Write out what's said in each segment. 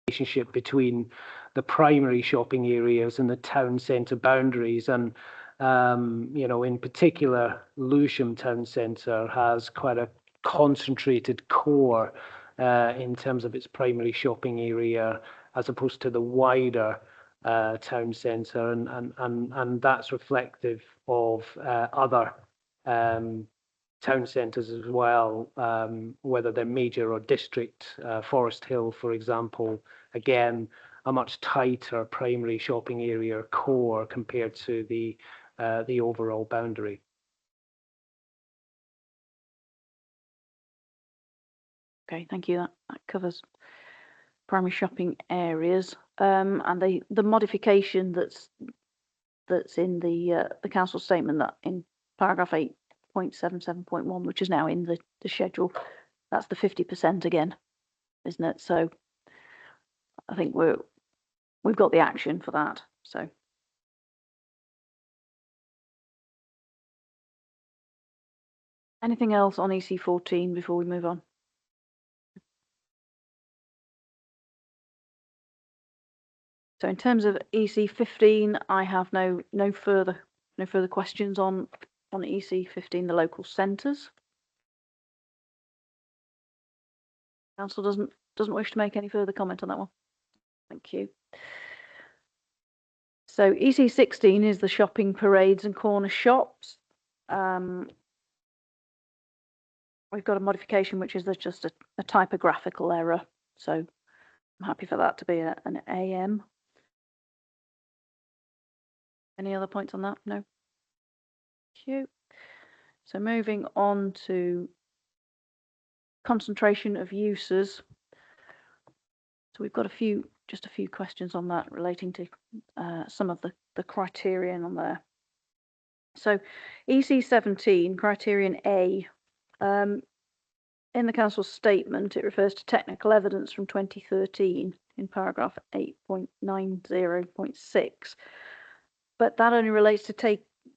relationship between the primary shopping areas and the town centre boundaries. And in particular, Lewisham town centre has quite a concentrated core in terms of its primary shopping area, as opposed to the wider town centre, and that's reflective of other town centres as well, whether they're major or district. Forest Hill, for example, again, a much tighter primary shopping area core compared to the overall boundary. Okay, thank you. That covers primary shopping areas, and the modification that's in the council statement, that in paragraph 8.77.1, which is now in the schedule, that's the 50% again, isn't it? So I think we've got the action for that. So anything else on EC14 before we move on? So in terms of EC15, I have no further questions on EC15, the local centres. Council doesn't wish to make any further comment on that one. Thank you. So EC16 is the shopping parades and corner shops. We've got a modification which is just a typographical error. So I'm happy for that to be an AM. Any other points on that? No. Thank you. So moving on to concentration of uses. So we've got just a few questions on that relating to some of the criterion on there. So EC17, criterion A, in the council's statement, it refers to technical evidence from 2013 in paragraph 8.90.6, but that only relates to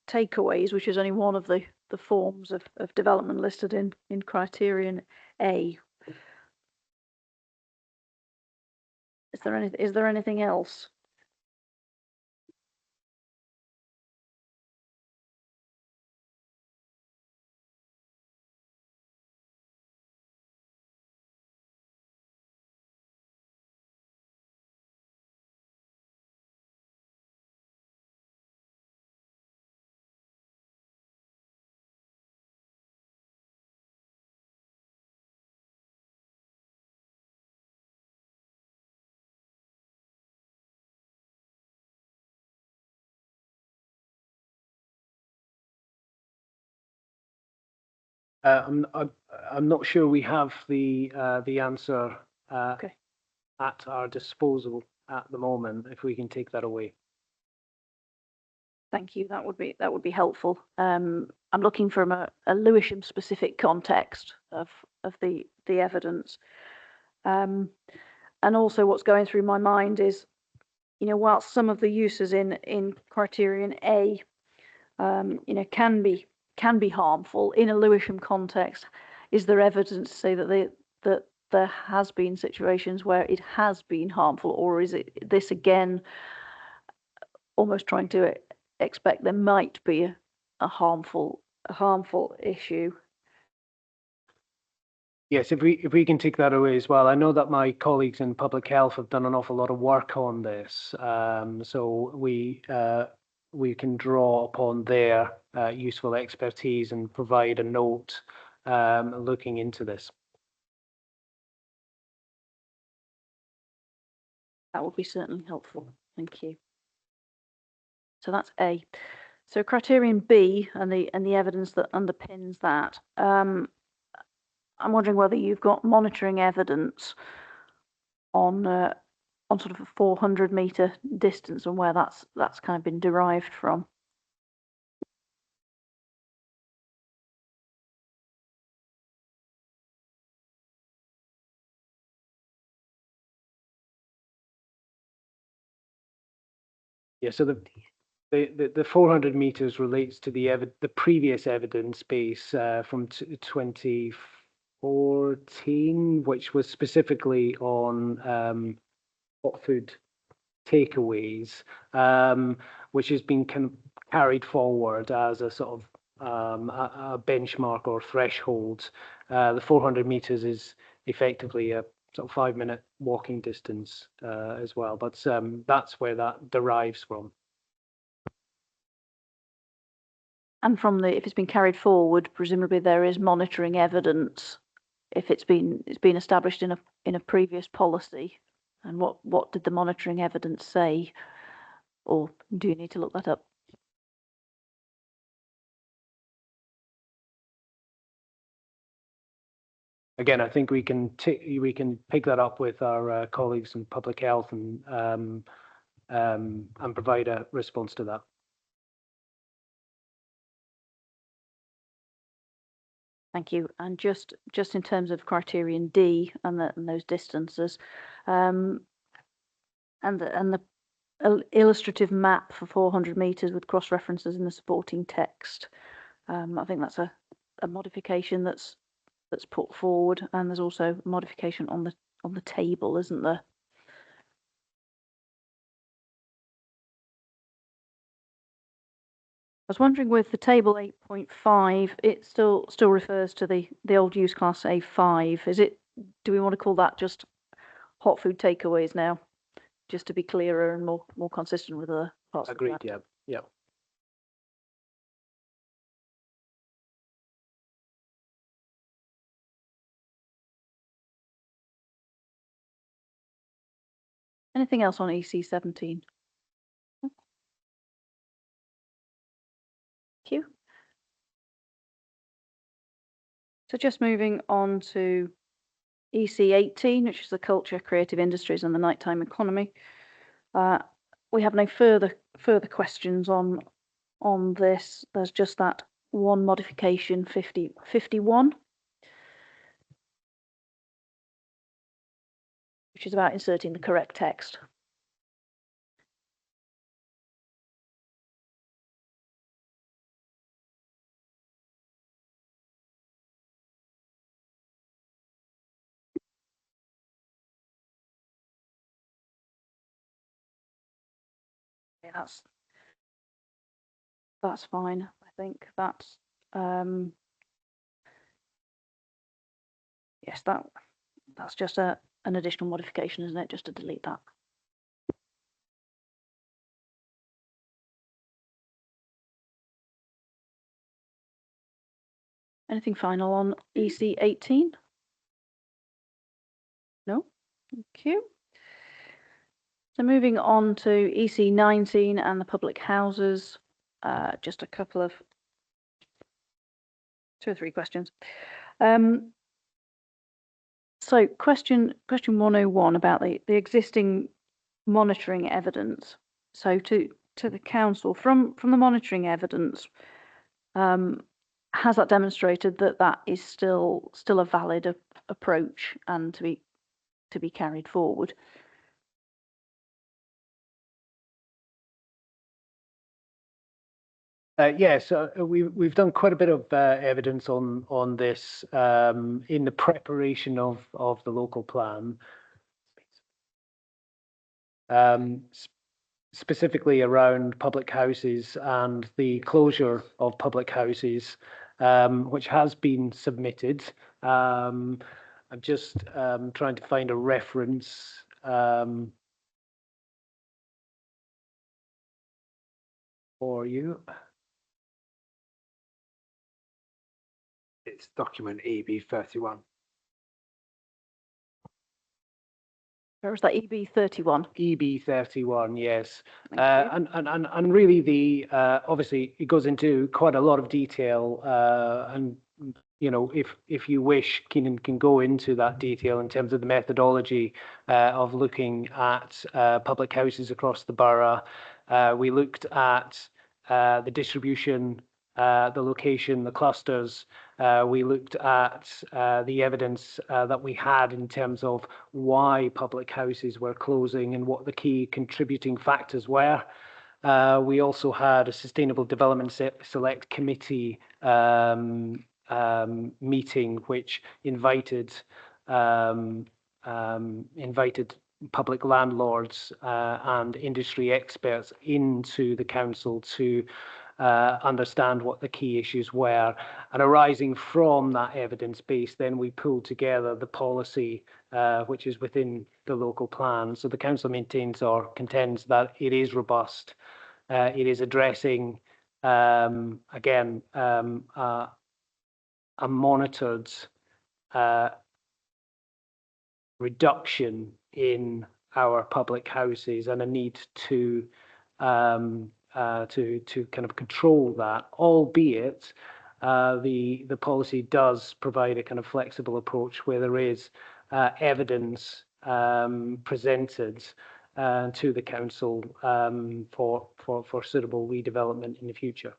takeaways, which is only one of the forms of development listed in criterion A. Is there anything else? I'm not sure we have the answer Okay. at our disposal at the moment. If we can take that away. Thank you. That would be helpful. I'm looking from a Lewisham specific context of the evidence, and also what's going through my mind is, whilst some of the uses in criterion A, can be harmful in a Lewisham context, is there evidence to say that there has been situations where it has been harmful, or is it this again almost trying to expect there might be a harmful issue? Yes, if we can take that away as well. I know that my colleagues in public health have done an awful lot of work on this, so we can draw upon their useful expertise and provide a note looking into this. That would be certainly helpful. Thank you. So that's A. So criterion B and the evidence that underpins that. I'm wondering whether you've got monitoring evidence on sort of a 400-meter distance and where that's kind of been derived from. Yeah, so the 400 meters relates to the previous evidence base from 2014, which was specifically on hot food takeaways, which has been carried forward as a sort of a benchmark or threshold. The 400 meters is effectively a sort of 5-minute walking distance as well, but that's where that derives from. And if it's been carried forward, presumably there is monitoring evidence if it's been established in a previous policy. And what did the monitoring evidence say? Or do you need to look that up? Again, I think we can pick that up with our colleagues in public health and provide a response to that. Thank you. And just in terms of criterion D and those distances, and the illustrative map for 400 meters with cross references in the supporting text. I think that's a modification that's put forward, and there's also a modification on the table, isn't there? I was wondering with the table 8.5, it still refers to the old use class A5. Do we want to call that just hot food takeaways now, just to be clearer and more consistent with the parts? Agreed. Yeah. Anything else on EC 17? Thank you. So just moving on to EC 18, which is the culture, creative industries and the nighttime economy. We have no further questions on this. There's just that one modification, 51, which is about inserting the correct text. Yeah, that's fine. I think that's yes, that's just an additional modification, isn't it? Just to delete that. Anything final on EC 18? No? Thank you. So moving on to EC 19 and the public houses, just a couple of 2 or 3 questions. So question 101 about the existing monitoring evidence. So to the council, from the monitoring evidence, has that demonstrated that is still a valid approach and to be carried forward? Yes, we've done quite a bit of evidence on this in the preparation of the local plan, specifically around public houses and the closure of public houses, which has been submitted. I'm just trying to find a reference. For you. It's document EB31. Where was that? EB31. EB31, yes. And really the obviously it goes into quite a lot of detail, and you know, if you wish, Keenan can go into that detail in terms of the methodology of looking at public houses across the borough. We looked at the distribution, the location, the clusters. We looked at the evidence that we had in terms of why public houses were closing and what the key contributing factors were. We also had a Sustainable Development Select Committee meeting, which invited public landlords and industry experts into the council to understand what the key issues were. And arising from that evidence base, then we pulled together the policy which is within the local plan. So the council maintains or contends that it is robust. It is addressing, again, a monitored reduction in our public houses and a need to kind of control that, albeit the policy does provide a kind of flexible approach where there is evidence presented to the council for suitable redevelopment in the future.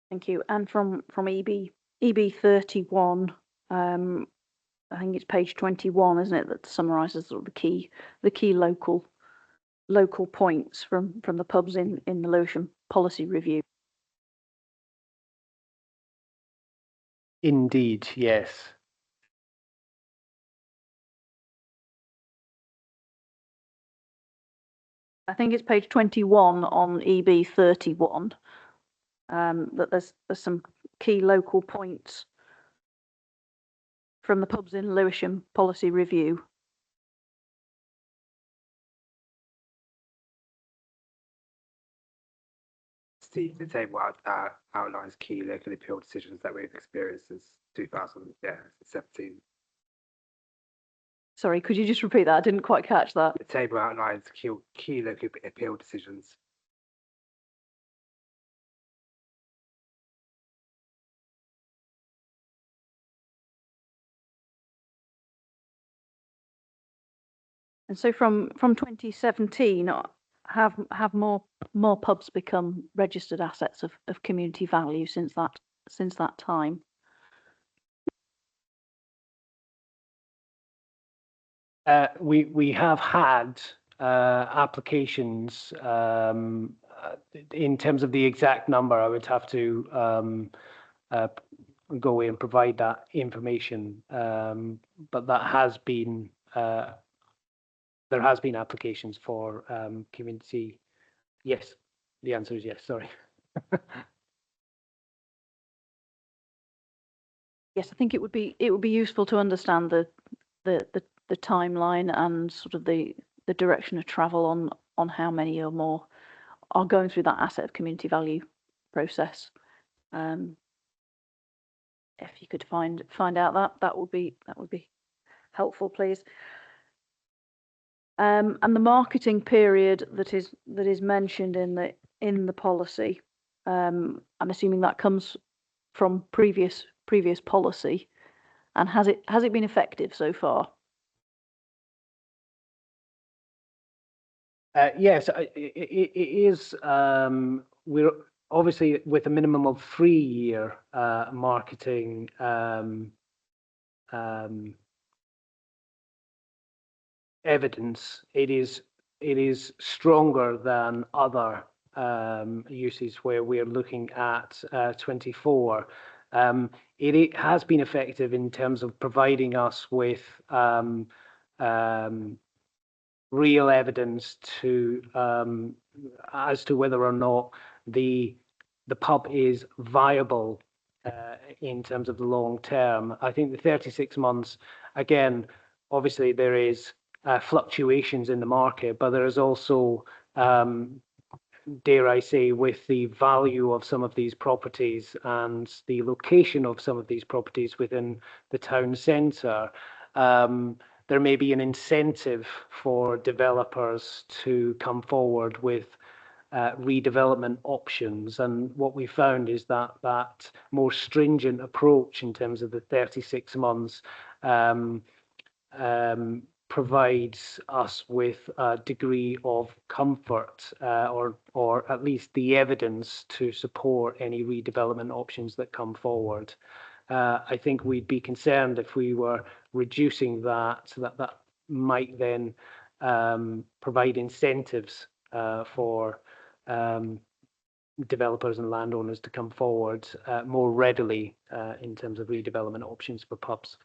Thank you. And from EB 31, I think it's page 21, isn't it, that summarises sort of the key local points from the pubs in the Lewisham policy review. Indeed, yes. I think it's page 21 on EB 31, that there's some key local points from the pubs in Lewisham policy review. The table outlines key local appeal decisions that we've experienced since 2017. Sorry, could you just repeat that? I didn't quite catch that. The table outlines key local appeal decisions. And so from 2017, have more pubs become registered assets of community value since that time? We have had applications. In terms of the exact number, I would have to go away and provide that information. But that has been there has been applications for community. Yes, the answer is yes. Sorry. Yes, I think it would be useful to understand the timeline and sort of the direction of travel on how many or more are going through that asset of community value process. If you could find out that would be helpful, please. And the marketing period that is mentioned in the policy, I'm assuming that comes from previous policy, and has it been effective so far? Yes, it is. We're obviously with a minimum of 3-year marketing evidence. It is stronger than other uses where we're looking at 24. It has been effective in terms of providing us with real evidence as to whether or not the pub is viable in terms of the long term. I think the 36 months, again, obviously there is fluctuations in the market, but there is also, dare I say, with the value of some of these properties and the location of some of these properties within the town centre, there may be an incentive for developers to come forward with redevelopment options. And what we found is that more stringent approach in terms of the 36 months provides us with a degree of comfort or at least the evidence to support any redevelopment options that come forward. I think we'd be concerned if we were reducing that might then provide incentives for developers and landowners to come forward more readily in terms of redevelopment options for pubs.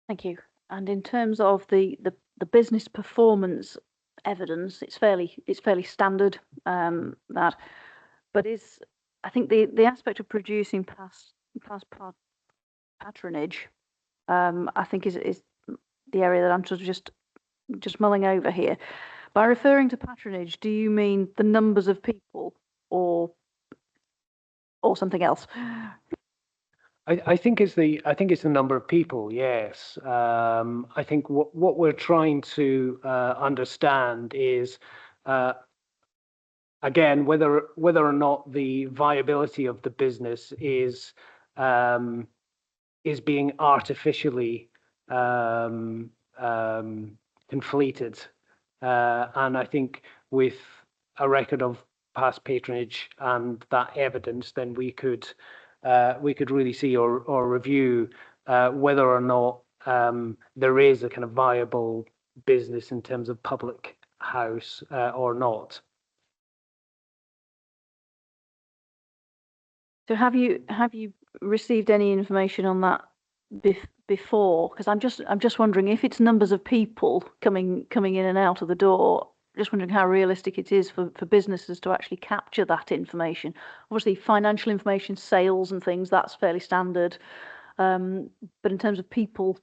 Thank you. And in terms of the business performance evidence, it's fairly standard, that, but I think the aspect of producing past patronage, I think is the area that I'm sort of just mulling over here. By referring to patronage, do you mean the numbers of people or something else? I think it's the number of people. Yes, I think what we're trying to understand is, again, whether or not the viability of the business is being artificially um, conflated. And I think with a record of past patronage and that evidence, then we could really see or review whether or not there is a kind of viable business in terms of public house or not. So have you received any information on that before? Because I'm just wondering if it's numbers of people coming in and out of the door. Just wondering how realistic it is for businesses to actually capture that information. Obviously, financial information, sales and things, that's fairly standard. But in terms of people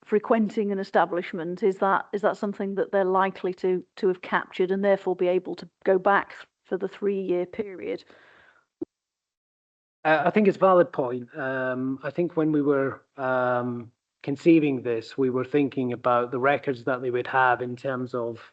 frequenting an establishment, is that something that they're likely to have captured and therefore be able to go back for the 3-year period? I think it's a valid point. I think when we were conceiving this, we were thinking about the records that they would have in terms of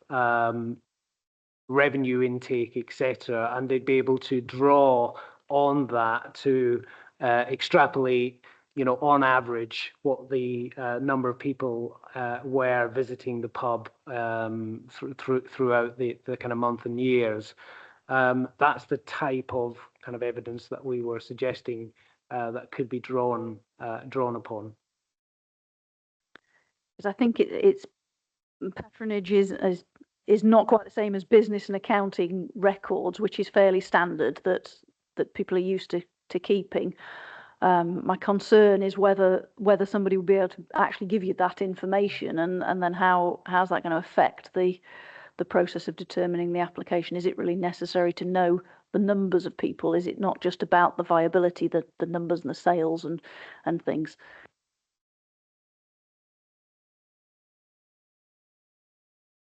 revenue intake, etc., and they'd be able to draw on that to extrapolate, on average, what the number of people were visiting the pub throughout the kind of month and years. That's the type of kind of evidence that we were suggesting that could be drawn upon. Because I think it's patronage is not quite the same as business and accounting records, which is fairly standard that people are used to keeping. My concern is whether somebody will be able to actually give you that information, and then how's that going to affect the process of determining the application? Is it really necessary to know the numbers of people? Is it not just about the viability, the numbers and the sales and things?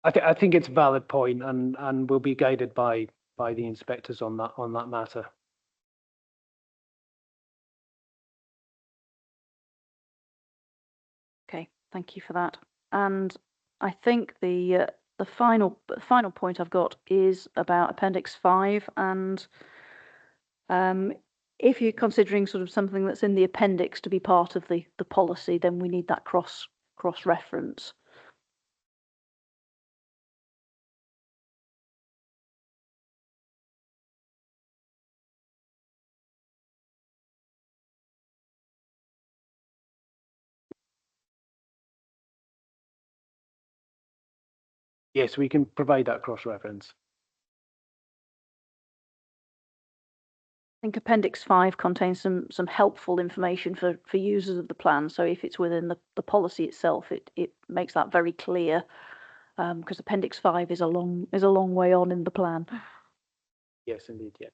I think it's a valid point, and we'll be guided by the inspectors on that matter. Okay, thank you for that. And I think the final point I've got is about Appendix 5, and if you're considering sort of something that's in the appendix to be part of the policy, then we need that cross reference. Yes, we can provide that cross reference. I think Appendix 5 contains some helpful information for users of the plan. So if it's within the policy itself, it makes that very clear, because Appendix 5 is a long way on in the plan. Yes, indeed, yeah.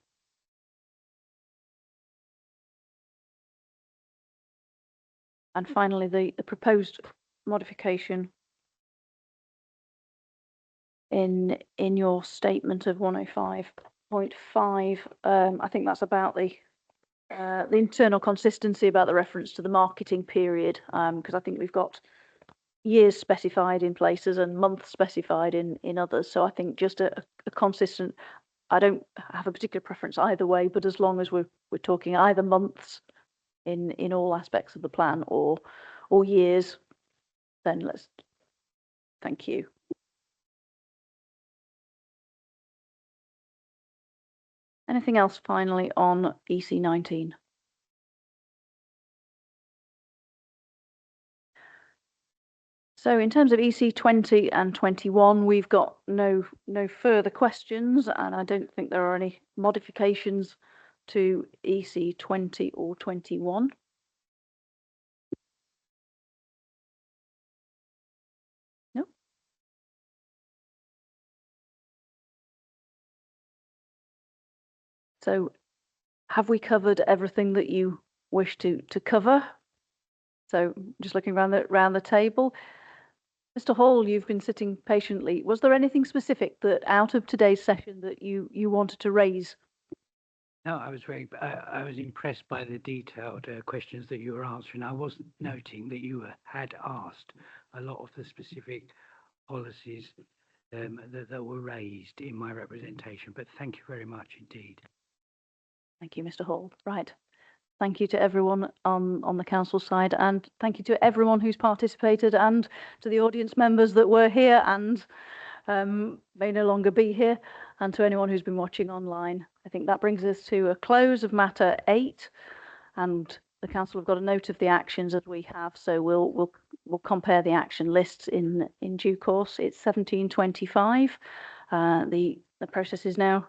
And finally, the proposed modification in your statement of 105.5, I think that's about the internal consistency, about the reference to the marketing period, because I think we've got years specified in places and months specified in others. So I think just a consistent, I don't have a particular preference either way, but as long as we're talking either months in all aspects of the plan or years, then thank you. Anything else finally on EC 19? So in terms of EC 20 and 21, we've got no further questions, and I don't think there are any modifications to EC 20 or 21. So have we covered everything that you wish to cover? So just looking around the table. Mr. Hall, you've been sitting patiently. Was there anything specific that out of today's session that you wanted to raise? No, I was impressed by the detailed questions that you were answering. I was noting that you had asked a lot of the specific policies that were raised in my representation, but thank you very much indeed. Thank you, Mr. Hall. Right. Thank you to everyone on the council side, and thank you to everyone who's participated, and to the audience members that were here and may no longer be here, and to anyone who's been watching online. I think that brings us to a close of matter 8, and the council have got a note of the actions as we have, so we'll compare the action lists in due course. It's 17:25. The process is now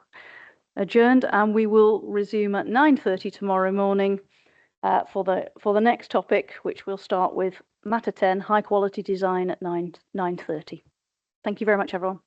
adjourned, and we will resume at 9:30 tomorrow morning for the next topic, which we'll start with matter 10, high quality design at 9:30. Thank you very much, everyone.